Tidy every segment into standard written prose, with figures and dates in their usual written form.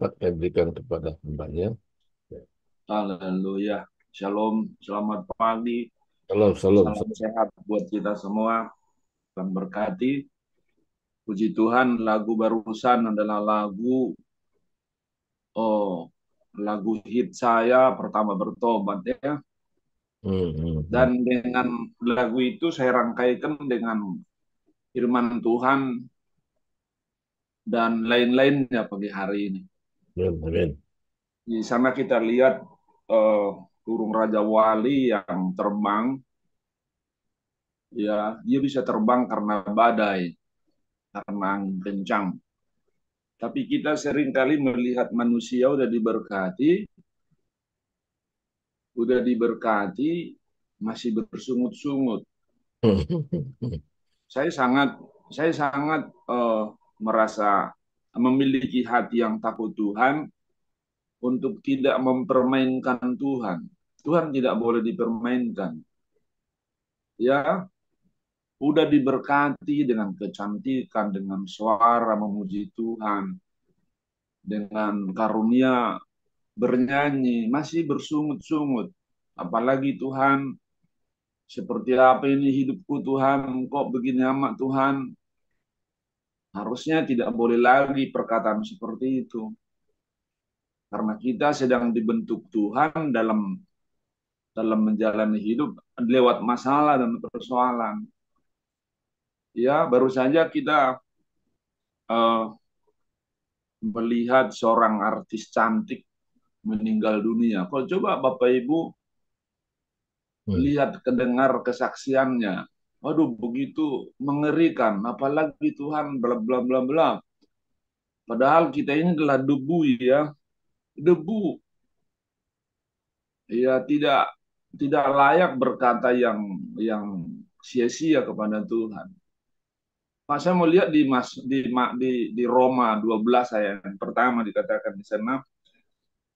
dapat saya berikan kepada hambanya. Haleluya. Shalom, selamat pagi, Salam, salam, salam salam. sehat buat kita semua. Tuhan berkati. Puji Tuhan, lagu barusan adalah oh, lagu hit saya pertama bertobat ya. Hmm. Dan dengan lagu itu saya rangkaikan dengan firman Tuhan dan lain-lainnya pagi hari ini. Amin, amin. Di sana kita lihat eh, burung Raja Wali yang terbang, ya dia bisa terbang karena badai, karena angin kencang. Tapi kita seringkali melihat manusia udah diberkati, masih bersungut-sungut. Saya sangat, saya sangat merasa memiliki hati yang takut Tuhan untuk tidak mempermainkan Tuhan. Tuhan tidak boleh dipermainkan. Ya, udah diberkati dengan kecantikan, dengan suara memuji Tuhan, dengan karunia bernyanyi, masih bersungut-sungut. Apalagi Tuhan, seperti apa ini hidupku Tuhan, kok begini amat Tuhan. Harusnya tidak boleh lagi perkataan seperti itu. Karena kita sedang dibentuk Tuhan dalam dalam menjalani hidup lewat masalah dan persoalan. Ya, baru saja kita uh, melihat seorang artis cantik meninggal dunia. Kalau coba Bapak Ibu Hmm. lihat, kedengar kesaksiannya, waduh begitu mengerikan. Apalagi Tuhan bla bla bla bla. Padahal kita ini adalah debu ya, debu. Ya tidak layak berkata yang sia-sia kepada Tuhan. Pak, saya mau lihat di Roma 12 ayat yang pertama dikatakan di sana,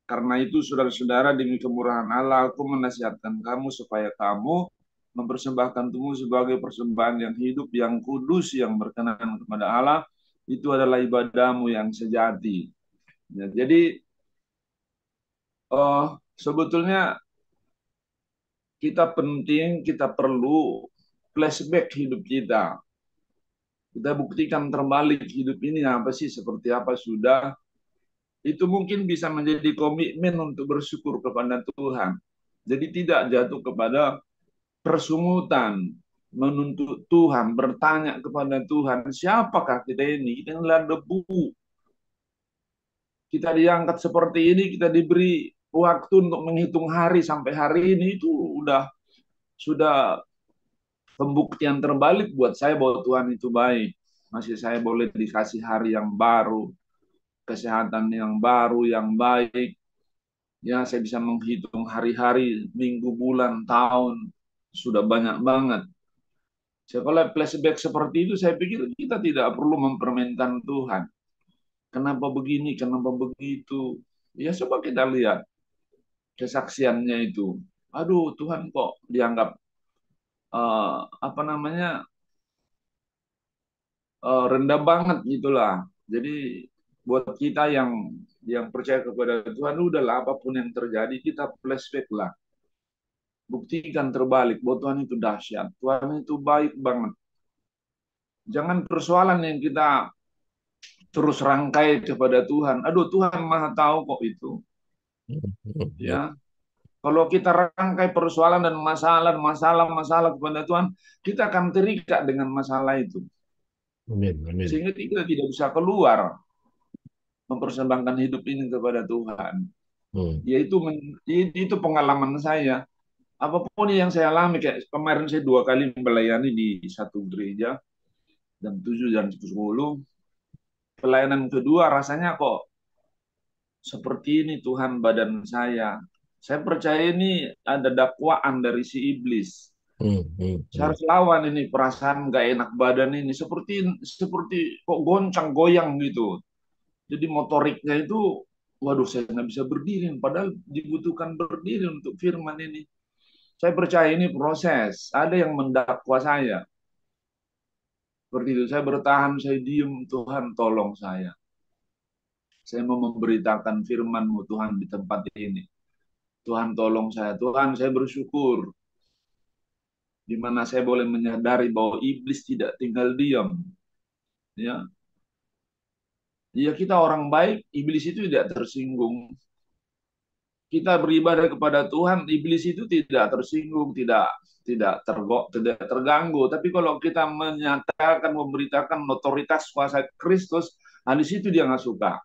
karena itu saudara-saudara demi kemurahan Allah aku menasihatkan kamu supaya kamu mempersembahkan tubuh sebagai persembahan yang hidup, yang kudus, yang berkenan kepada Allah. Itu adalah ibadahmu yang sejati. Ya, jadi sebetulnya kita perlu flashback hidup kita. Kita buktikan terbalik hidup ini apa sih, seperti apa sudah. Itu mungkin bisa menjadi komitmen untuk bersyukur kepada Tuhan. Jadi tidak jatuh kepada persungutan, menuntut Tuhan, bertanya kepada Tuhan, siapakah kita ini? Kita adalah debu. Kita diangkat seperti ini, kita diberi waktu untuk menghitung hari sampai hari ini, itu sudah pembuktian terbalik buat saya bahwa Tuhan itu baik. Masih saya boleh dikasih hari yang baru, kesehatan yang baru, yang baik. Ya, saya bisa menghitung hari-hari, minggu, bulan, tahun. Sudah banyak banget. Kalau flashback seperti itu, saya pikir kita tidak perlu mempermainkan Tuhan. Kenapa begini, kenapa begitu. Ya, coba kita lihat kesaksiannya itu. Aduh, Tuhan kok dianggap apa namanya, rendah banget gitulah. Jadi buat kita yang percaya kepada Tuhan, udahlah apapun yang terjadi kita flashback lah. Buktikan terbalik bahwa Tuhan itu dahsyat. Tuhan itu baik banget. Jangan persoalan yang kita terus rangkai kepada Tuhan. Aduh, Tuhan Maha tahu kok itu. Hmm. Ya, kalau kita rangkai persoalan dan masalah kepada Tuhan, kita akan terikat dengan masalah itu. Amin, amin. Sehingga kita tidak bisa keluar mempersembahkan hidup ini kepada Tuhan. Hmm. Yaitu itu pengalaman saya. Apapun yang saya alami, kayak kemarin saya 2 kali melayani di satu gereja, jam 7 dan 10. Pelayanan kedua rasanya kok seperti ini Tuhan badan saya. Saya percaya ini ada dakwaan dari si iblis. Hmm. Hmm. Saya Hmm. harus lawan ini perasaan gak enak badan ini. Seperti seperti kok goncang goyang gitu. Jadi motoriknya itu, waduh saya nggak bisa berdiri. Padahal dibutuhkan berdiri untuk firman ini. Saya percaya ini proses. Ada yang mendakwa saya. Seperti itu. Saya bertahan, saya diem. Tuhan tolong saya. Saya mau memberitakan firman-Mu Tuhan di tempat ini. Tuhan tolong saya. Tuhan, saya bersyukur di mana saya boleh menyadari bahwa iblis tidak tinggal diam. Ya, ya kita orang baik, iblis itu tidak tersinggung. Kita beribadah kepada Tuhan, iblis itu tidak tersinggung, tidak terganggu. Tapi kalau kita menyatakan, memberitakan otoritas kuasa Kristus, di situ dia nggak suka.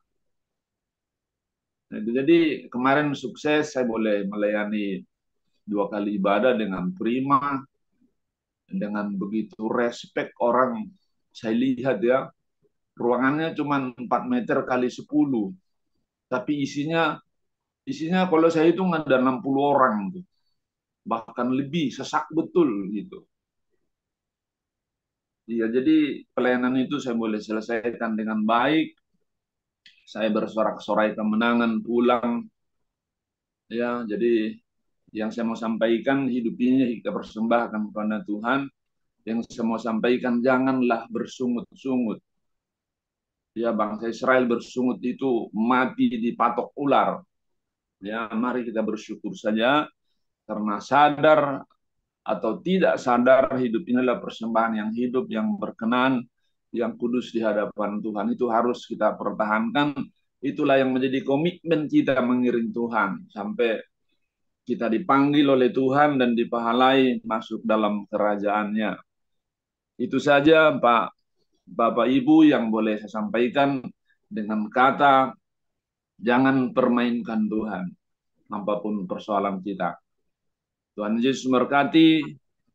Nah, jadi kemarin sukses, saya boleh melayani 2 kali ibadah dengan prima, dengan begitu respect orang. Saya lihat ya, ruangannya cuma 4 meter kali 10, tapi isinya kalau saya hitung ada 60 orang tuh. Bahkan lebih, sesak betul gitu. Iya, jadi pelayanan itu saya boleh selesaikan dengan baik. Saya bersorak-sorai kemenangan pulang. Ya, jadi yang saya mau sampaikan, hidup ini kita persembahkan kepada Tuhan. Yang saya mau sampaikan, janganlah bersungut-sungut. Ya, bangsa Israel bersungut itu mati dipatok ular. Ya, mari kita bersyukur saja karena sadar atau tidak sadar hidup inilah persembahan yang hidup, yang berkenan, yang kudus di hadapan Tuhan. Itu harus kita pertahankan. Itulah yang menjadi komitmen kita mengiring Tuhan sampai kita dipanggil oleh Tuhan dan dipahalai masuk dalam kerajaannya. Itu saja Pak, Bapak Ibu yang boleh saya sampaikan dengan kata jangan permainkan Tuhan apapun persoalan kita. Tuhan Yesus memberkati.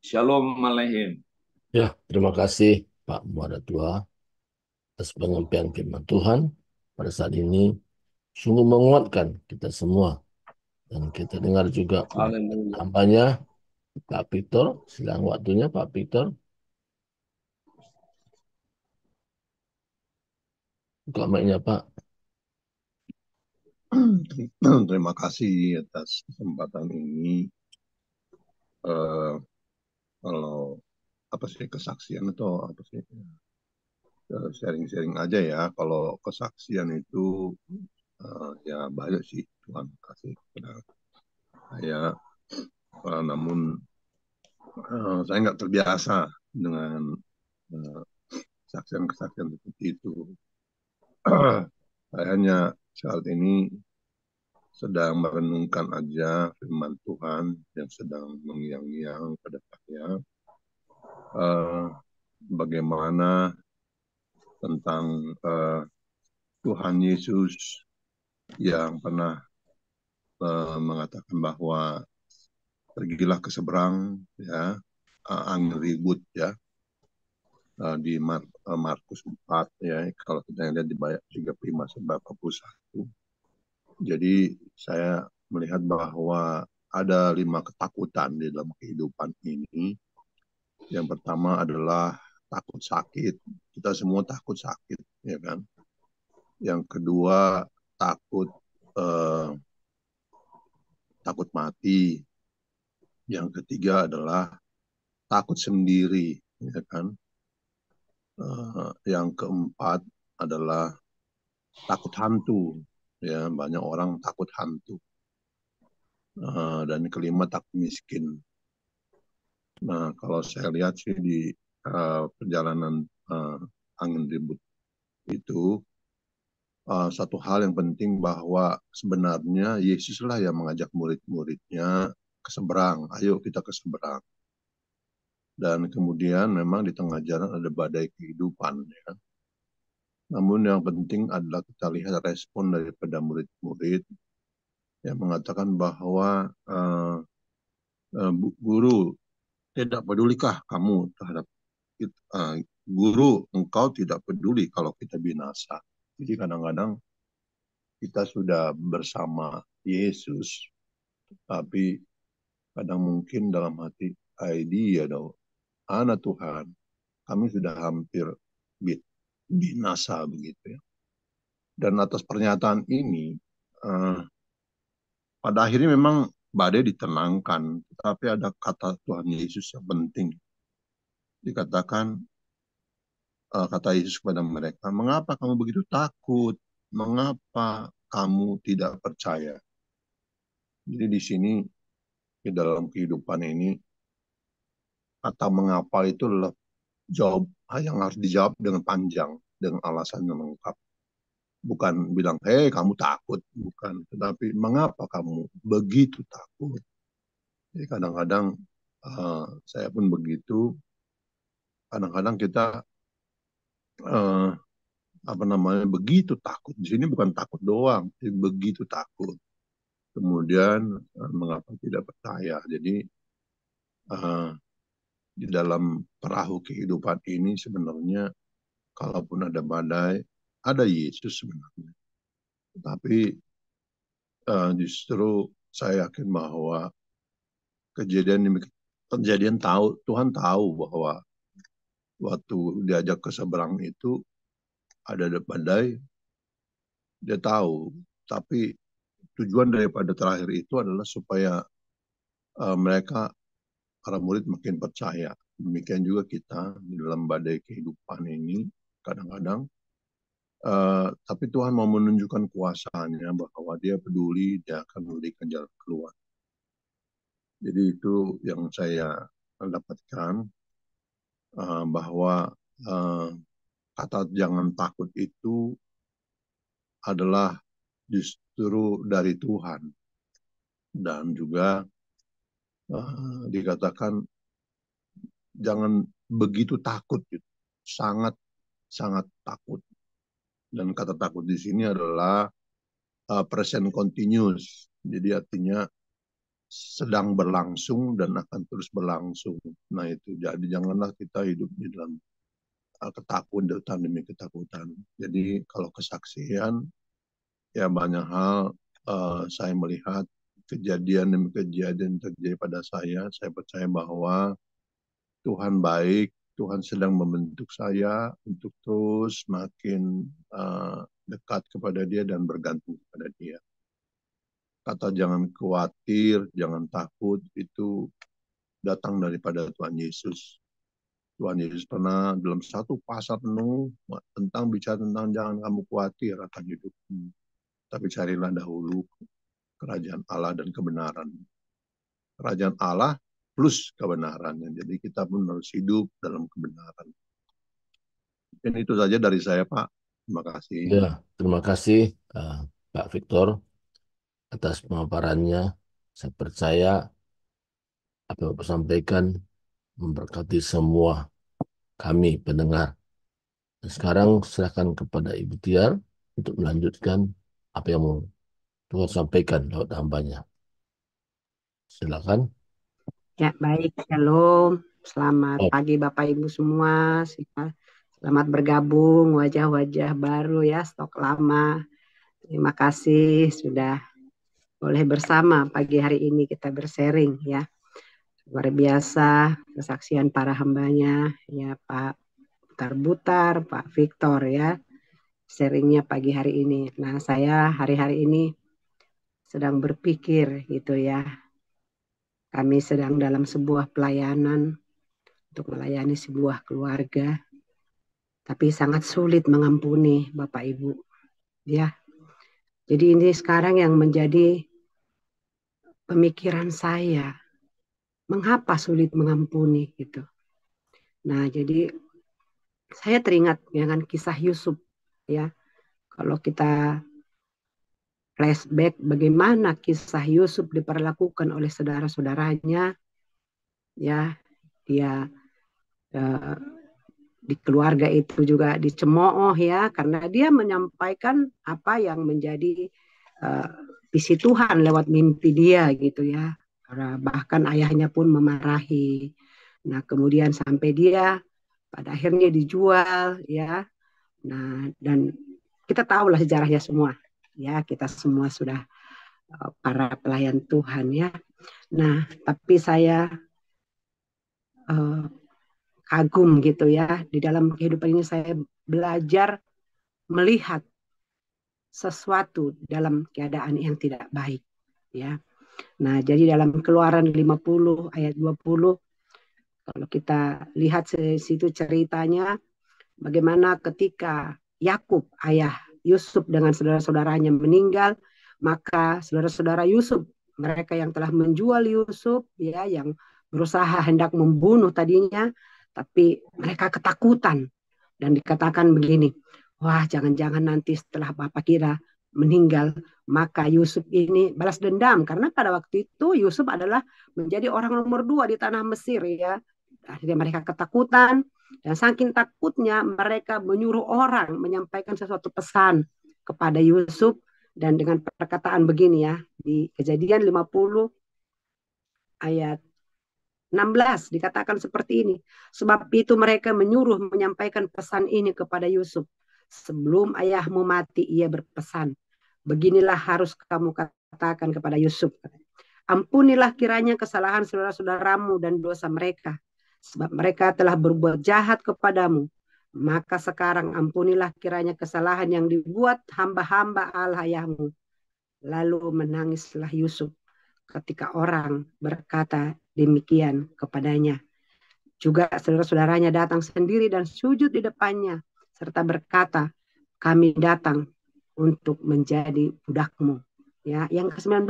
Shalom Aleichem. Ya, terima kasih Pak Muhadatua atas penyampaian firman Tuhan pada saat ini. Sungguh menguatkan kita semua. Dan kita dengar juga Haleluya. hambanya Pak Victor. Silang waktunya Pak Victor. Buka mic-nya Pak. Terima kasih atas kesempatan ini. Kalau apa sih kesaksian atau apa sih sharing-sharing aja ya. Kalau kesaksian itu ya banyak sih Tuhan kasih kepada saya. Namun saya nggak terbiasa dengan kesaksian-kesaksian seperti itu. Saya hanya saat ini sedang merenungkan aja firman Tuhan yang sedang mengiang-iang pada saya. Bagaimana tentang Tuhan Yesus yang pernah mengatakan bahwa pergilah ke seberang ya, angin ribut ya, di Markus 4 ya, kalau kita lihat di ayat 35-41. Jadi saya melihat bahwa ada 5 ketakutan di dalam kehidupan ini. Yang pertama adalah takut sakit. Kita semua takut sakit, ya kan? Yang kedua takut mati. Yang ketiga adalah takut sendiri, ya kan? Yang keempat adalah takut hantu, ya, banyak orang takut hantu. Dan kelima takut miskin. Nah, kalau saya lihat sih di perjalanan angin ribut itu, satu hal yang penting bahwa sebenarnya Yesuslah yang mengajak murid-muridnya ke seberang. Ayo kita ke seberang. Dan kemudian memang di tengah jalan ada badai kehidupan. Ya. Namun yang penting adalah kita lihat respon daripada murid-murid yang mengatakan bahwa guru, tidak pedulikah kamu terhadap guru, engkau tidak peduli kalau kita binasa. Jadi kadang-kadang kita sudah bersama Yesus, tapi kadang mungkin dalam hati dia dong, anak Tuhan, kami sudah hampir binasa begitu ya. Dan atas pernyataan ini, pada akhirnya memang badai ditenangkan, tapi ada kata Tuhan Yesus yang penting. Dikatakan, kata Yesus kepada mereka, mengapa kamu begitu takut? mengapa kamu tidak percaya? Jadi di sini, di dalam kehidupan ini, kata mengapa itu adalah jawab yang harus dijawab dengan panjang, dengan alasan yang lengkap. Bukan bilang, hei kamu takut, bukan. Tetapi mengapa kamu begitu takut? Jadi kadang-kadang saya pun begitu. Kadang-kadang kita uh, begitu takut. Di sini bukan takut doang, tapi begitu takut. Kemudian mengapa tidak percaya? Jadi uh, di dalam perahu kehidupan ini sebenarnya kalaupun ada badai, ada Yesus sebenarnya. Tapi justru saya yakin bahwa kejadian Tuhan tahu bahwa waktu diajak ke seberang itu ada badai, dia tahu. Tapi tujuan daripada terakhir itu adalah supaya mereka, para murid, makin percaya. Demikian juga kita di dalam badai kehidupan ini kadang-kadang. Tapi Tuhan mau menunjukkan kuasanya bahwa dia peduli, dia akan memberikan jalan keluar. Jadi itu yang saya dapatkan, bahwa kata jangan takut itu adalah justru dari Tuhan. Dan juga dikatakan jangan begitu takut, gitu. Sangat takut. Dan kata takut di sini adalah present continuous. Jadi artinya sedang berlangsung dan akan terus berlangsung. Nah itu, jadi janganlah kita hidup di dalam ketakutan demi ketakutan. Jadi kalau kesaksian, ya banyak hal saya melihat kejadian demi kejadian terjadi pada saya percaya bahwa Tuhan baik, Tuhan sedang membentuk saya untuk terus makin dekat kepada Dia dan bergantung kepada Dia. Kata jangan khawatir, jangan takut, itu datang daripada Tuhan Yesus. Tuhan Yesus pernah dalam satu pasal penuh bicara tentang jangan kamu khawatir akan hidupmu, tapi carilah dahulu kerajaan Allah dan kebenaran. Kerajaan Allah plus kebenarannya. Jadi kita pun harus hidup dalam kebenaran. Dan itu saja dari saya, Pak. Terima kasih. Ya, terima kasih Pak Victor atas pemaparannya. Saya percaya apa yang Bapak sampaikan memberkati semua kami pendengar. Dan sekarang silakan kepada Ibu Tiar untuk melanjutkan apa yang mau Tuhan sampaikan lewat hambanya. Silakan. Ya, baik. Shalom. Selamat pagi Bapak Ibu semua. Selamat bergabung wajah-wajah baru ya, stok lama. Terima kasih sudah boleh bersama pagi hari ini kita bersharing ya. Luar biasa kesaksian para hambanya ya, Pak Butar, Pak Victor ya. Sharingnya pagi hari ini. Nah, saya hari-hari ini sedang berpikir gitu ya. Kami sedang dalam sebuah pelayanan untuk melayani sebuah keluarga, tapi sangat sulit mengampuni Bapak Ibu. Ya, jadi ini sekarang yang menjadi pemikiran saya, mengapa sulit mengampuni gitu. Nah, jadi saya teringat dengan kisah Yusuf ya. Kalau kita flashback bagaimana kisah Yusuf diperlakukan oleh saudara-saudaranya, ya, dia di keluarga itu juga dicemooh ya, karena dia menyampaikan apa yang menjadi visi Tuhan lewat mimpi dia gitu ya. Bahkan ayahnya pun memarahi. Nah, kemudian sampai dia pada akhirnya dijual ya. Nah, dan kita tahulah sejarahnya semua. Ya, kita semua sudah para pelayan Tuhan ya. Nah, tapi saya kagum gitu ya. Di dalam kehidupan ini saya belajar melihat sesuatu dalam keadaan yang tidak baik ya. Nah, jadi dalam Keluaran 50 ayat 20 kalau kita lihat situ ceritanya bagaimana ketika Yakub ayah Yusuf dengan saudara-saudaranya meninggal, maka saudara-saudara Yusuf, mereka yang telah menjual Yusuf, ya, yang berusaha hendak membunuh tadinya, tapi mereka ketakutan dan dikatakan begini, wah jangan-jangan nanti setelah Bapak kira meninggal, maka Yusuf ini balas dendam, karena pada waktu itu Yusuf adalah menjadi orang nomor 2 di tanah Mesir, ya. Akhirnya mereka ketakutan, dan saking takutnya mereka menyuruh orang menyampaikan sesuatu pesan kepada Yusuf, dan dengan perkataan begini, ya, di Kejadian 50 ayat 16 dikatakan seperti ini. Sebab itu mereka menyuruh menyampaikan pesan ini kepada Yusuf. Sebelum ayahmu mati, ia berpesan, beginilah harus kamu katakan kepada Yusuf. Ampunilah kiranya kesalahan saudara-saudaramu dan dosa mereka, sebab mereka telah berbuat jahat kepadamu. Maka sekarang ampunilah kiranya kesalahan yang dibuat hamba-hamba Allah ayahmu. Lalu menangislah Yusuf ketika orang berkata demikian kepadanya. Juga saudara-saudaranya datang sendiri dan sujud di depannya, serta berkata, kami datang untuk menjadi budakmu. Ya, yang ke-19,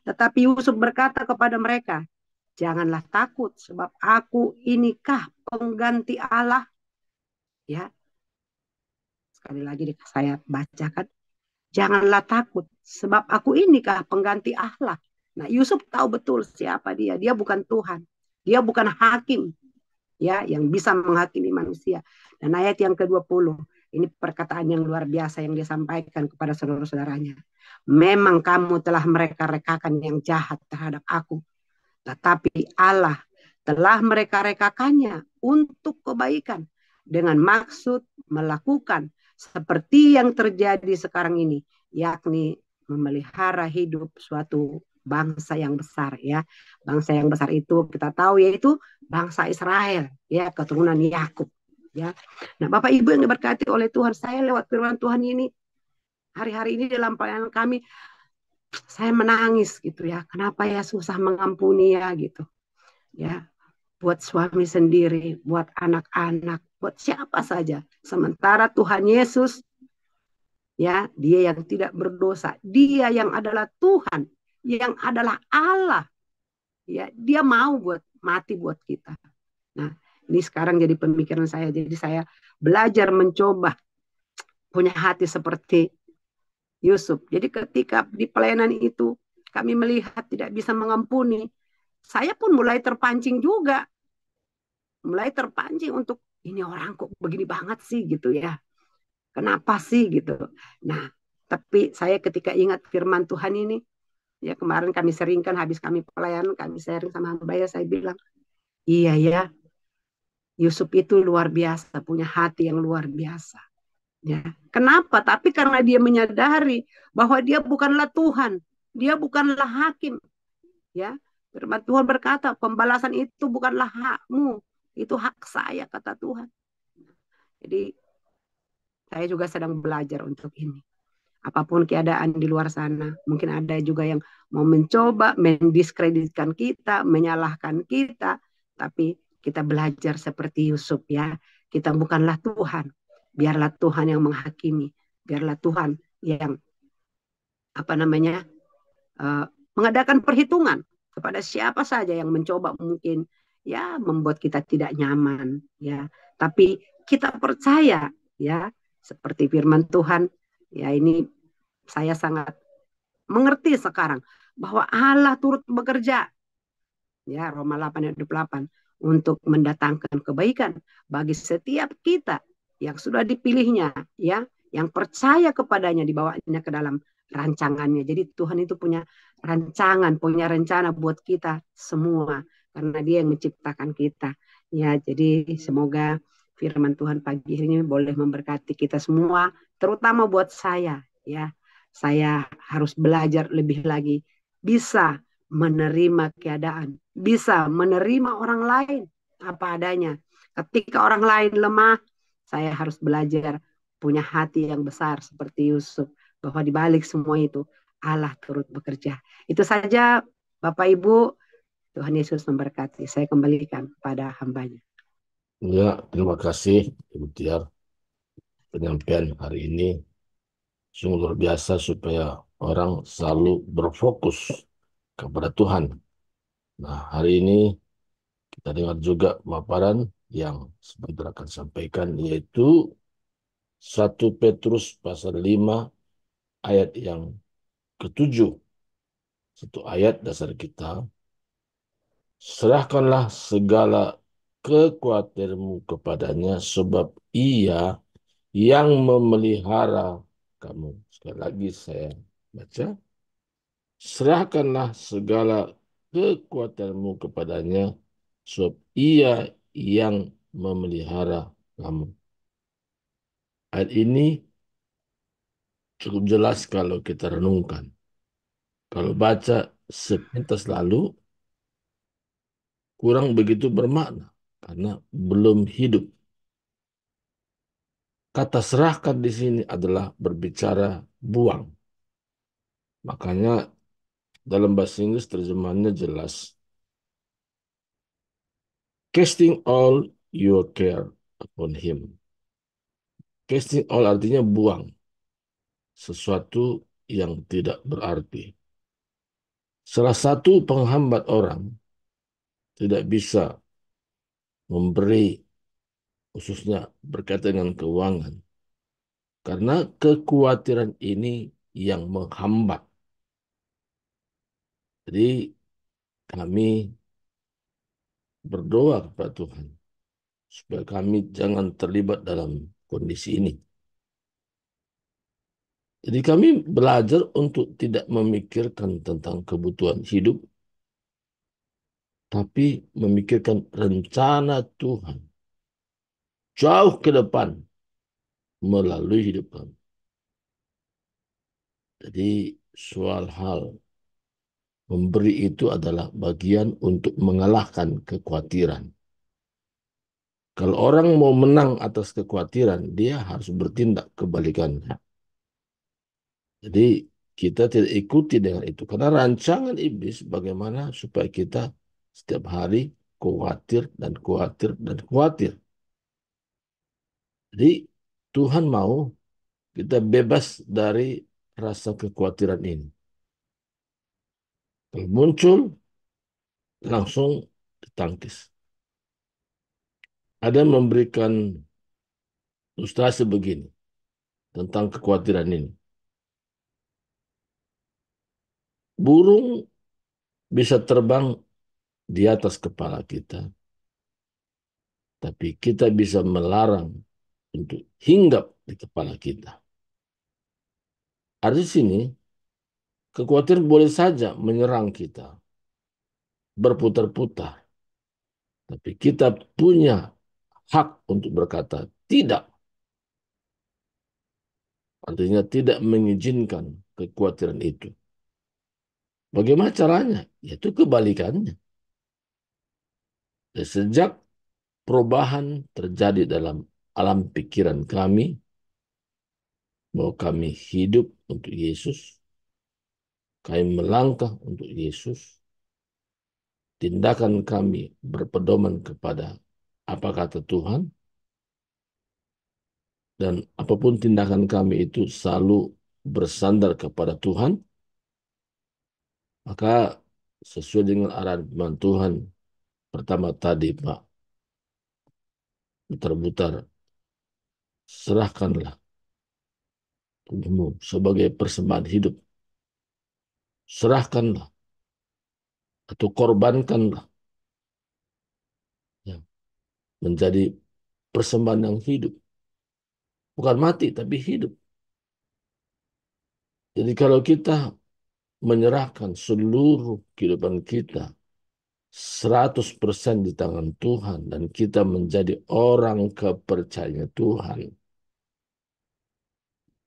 tetapi Yusuf berkata kepada mereka, janganlah takut, sebab aku inikah pengganti Allah. Ya, sekali lagi saya bacakan, janganlah takut, sebab aku inikah pengganti Allah. Nah, Yusuf tahu betul siapa dia. Dia bukan Tuhan. Dia bukan hakim, ya, yang bisa menghakimi manusia. Dan ayat yang ke-20, ini perkataan yang luar biasa yang dia sampaikan kepada saudara-saudaranya. Memang kamu telah mereka-rekakan yang jahat terhadap aku, tetapi Allah telah mereka-rekakannya untuk kebaikan, dengan maksud melakukan seperti yang terjadi sekarang ini, yakni memelihara hidup suatu bangsa yang besar, ya. Bangsa yang besar itu kita tahu yaitu bangsa Israel, ya, keturunan Yakub, ya. Nah, Bapak Ibu yang diberkati oleh Tuhan, saya lewat firman Tuhan ini hari-hari ini dalam pelayanan kami, saya menangis gitu, ya. Kenapa ya susah mengampuni, ya, gitu. Ya, buat suami sendiri, buat anak-anak, buat siapa saja. Sementara Tuhan Yesus, ya, dia yang tidak berdosa, dia yang adalah Tuhan, yang adalah Allah, ya, dia mau buat mati buat kita. Nah, ini sekarang jadi pemikiran saya. Jadi saya belajar mencoba punya hati seperti Yusuf. Jadi ketika di pelayanan itu kami melihat tidak bisa mengampuni, saya pun mulai terpancing juga. Mulai terpancing untuk, ini orang kok begini banget sih gitu, ya. Kenapa sih gitu. Nah, tapi saya ketika ingat firman Tuhan ini, ya, kemarin kami seringkan habis kami pelayanan, kami sharing sama hamba ya, saya bilang, iya ya, Yusuf itu luar biasa, punya hati yang luar biasa. Ya. Kenapa? Tapi karena dia menyadari bahwa dia bukanlah Tuhan, dia bukanlah hakim. Ya, firman Tuhan berkata, pembalasan itu bukanlah hakmu, itu hak saya, kata Tuhan. Jadi saya juga sedang belajar untuk ini. Apapun keadaan di luar sana, mungkin ada juga yang mau mencoba mendiskreditkan kita, menyalahkan kita, tapi kita belajar seperti Yusuf, ya. Kita bukanlah Tuhan, biarlah Tuhan yang menghakimi, biarlah Tuhan yang mengadakan perhitungan kepada siapa saja yang mencoba mungkin, ya, membuat kita tidak nyaman, ya. Tapi kita percaya, ya, seperti firman Tuhan. Ya, ini saya sangat mengerti sekarang bahwa Allah turut bekerja, ya, Roma 8 ayat 28, untuk mendatangkan kebaikan bagi setiap kita yang sudah dipilihnya, ya, yang percaya kepadanya, dibawanya ke dalam rancangannya. Jadi Tuhan itu punya rancangan, punya rencana buat kita semua, karena dia yang menciptakan kita, ya. Jadi semoga firman Tuhan pagi ini boleh memberkati kita semua, terutama buat saya, ya. Saya harus belajar lebih lagi, bisa menerima keadaan, bisa menerima orang lain apa adanya. Ketika orang lain lemah, saya harus belajar punya hati yang besar seperti Yusuf, bahwa di balik semua itu Allah turut bekerja. Itu saja Bapak Ibu, Tuhan Yesus memberkati. Saya kembalikan pada hambanya. Ya, terima kasih Ibu Tiar penyampaian hari ini. Sungguh luar biasa supaya orang selalu berfokus kepada Tuhan. Nah, hari ini kita dengar juga paparan yang sebentar akan sampaikan, yaitu 1 Petrus pasal 5 ayat yang ketujuh. Satu ayat dasar kita. Serahkanlah segala kekhawatiranmu kepadanya, sebab ia yang memelihara kamu. Sekali lagi saya baca. Serahkanlah segala kekuatanmu kepadanya, sebab ia yang memelihara kamu. Ayat ini cukup jelas kalau kita renungkan. Kalau baca sepintas lalu, kurang begitu bermakna, karena belum hidup. Kata serahkan di sini adalah berbicara buang. Makanya dalam bahasa Inggris terjemahannya jelas. Casting all your care upon him. Casting all artinya buang. Sesuatu yang tidak berarti. Salah satu penghambat orang tidak bisa memberi, khususnya berkaitan dengan keuangan. Karena kekhawatiran ini yang menghambat. Jadi kami berdoa kepada Tuhan supaya kami jangan terlibat dalam kondisi ini. Jadi kami belajar untuk tidak memikirkan tentang kebutuhan hidup, tapi memikirkan rencana Tuhan jauh ke depan melalui hidup kami. Jadi soal hal memberi itu adalah bagian untuk mengalahkan kekhawatiran. Kalau orang mau menang atas kekhawatiran, dia harus bertindak kebalikannya. Jadi kita tidak ikuti dengan itu. Karena rancangan iblis bagaimana supaya kita setiap hari khawatir dan khawatir dan khawatir. Jadi Tuhan mau kita bebas dari rasa kekhawatiran ini. Kalau muncul, langsung ditangkis. Ada yang memberikan ilustrasi begini tentang kekhawatiran ini. Burung bisa terbang di atas kepala kita, tapi kita bisa melarang untuk hinggap di kepala kita. Arti sini, kekhawatiran boleh saja menyerang kita, berputar-putar, tapi kita punya hak untuk berkata tidak. Artinya tidak mengizinkan kekhawatiran itu. Bagaimana caranya? Yaitu kebalikannya. Dan sejak perubahan terjadi dalam alam pikiran kami, bahwa kami hidup untuk Yesus, kami melangkah untuk Yesus, tindakan kami berpedoman kepada apa kata Tuhan, dan apapun tindakan kami itu selalu bersandar kepada Tuhan, maka sesuai dengan arahan firman Tuhan, pertama tadi Pak, putar-putar, serahkanlah tubuhmu sebagai persembahan hidup. Serahkanlah atau korbankanlah ya, menjadi persembahan yang hidup. Bukan mati, tapi hidup. Jadi kalau kita menyerahkan seluruh kehidupan kita 100% di tangan Tuhan dan kita menjadi orang kepercayaan Tuhan,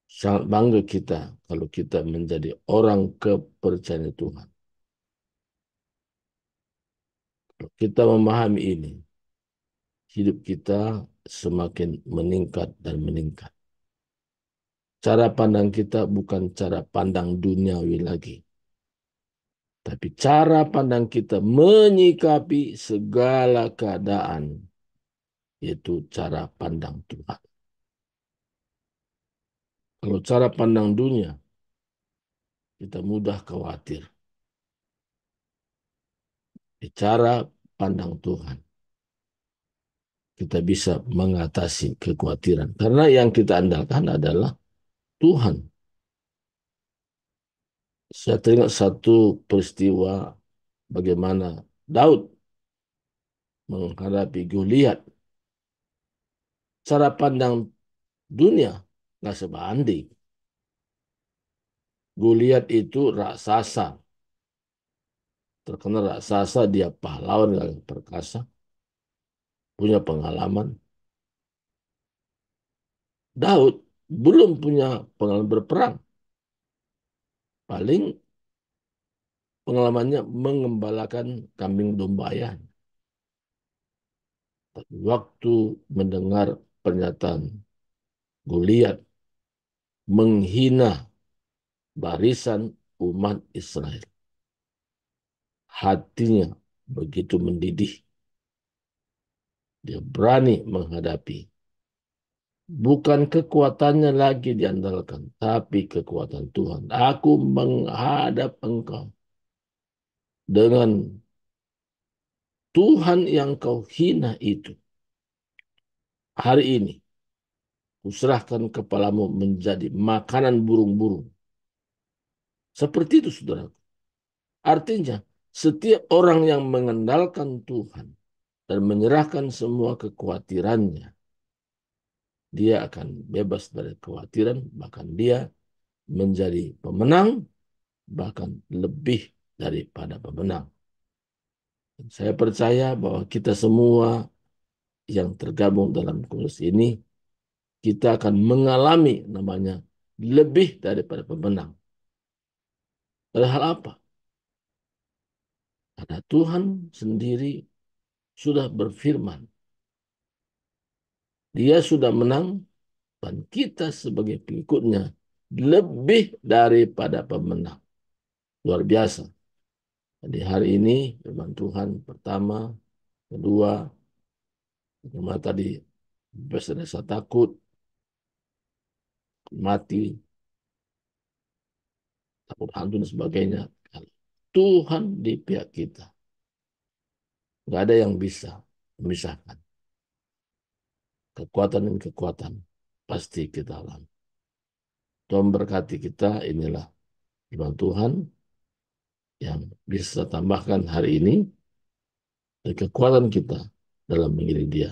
sangat bangga kita kalau kita menjadi orang kepercayaan Tuhan. Kalau kita memahami ini, hidup kita semakin meningkat dan meningkat. Cara pandang kita bukan cara pandang duniawi lagi, tapi cara pandang kita menyikapi segala keadaan, yaitu cara pandang Tuhan. Kalau cara pandang dunia, kita mudah khawatir. Di cara pandang Tuhan, kita bisa mengatasi kekhawatiran. Karena yang kita andalkan adalah Tuhan. Saya teringat satu peristiwa bagaimana Daud menghadapi Goliat. Cara pandang dunia nggak sebanding. Goliat itu raksasa. Terkenal raksasa, dia pahlawan yang perkasa. Punya pengalaman. Daud belum punya pengalaman berperang. Paling pengalamannya mengembalakan kambing domba ayahnya. Tapi waktu mendengar pernyataan Goliat menghina barisan umat Israel, hatinya begitu mendidih. Dia berani menghadapi. Bukan kekuatannya lagi diandalkan, tapi kekuatan Tuhan. Aku menghadap engkau dengan Tuhan yang kau hina itu. Hari ini, kuserahkan kepalamu menjadi makanan burung-burung. Seperti itu, saudara. Artinya, setiap orang yang mengandalkan Tuhan dan menyerahkan semua kekhawatirannya, dia akan bebas dari kekhawatiran, bahkan dia menjadi pemenang, bahkan lebih daripada pemenang. Dan saya percaya bahwa kita semua yang tergabung dalam kongres ini, kita akan mengalami namanya lebih daripada pemenang. Dari hal apa? Karena Tuhan sendiri sudah berfirman. Dia sudah menang dan kita sebagai pengikutnya lebih daripada pemenang. Luar biasa. Jadi hari ini firman Tuhan pertama, kedua, pertama tadi bebas dari rasa takut, mati, takut hantu dan sebagainya. Tuhan di pihak kita. Nggak ada yang bisa memisahkan. Kekuatan dan kekuatan pasti kita alami. Tuhan berkati kita, inilah firman Tuhan yang bisa tambahkan hari ini dan kekuatan kita dalam mengiring Dia.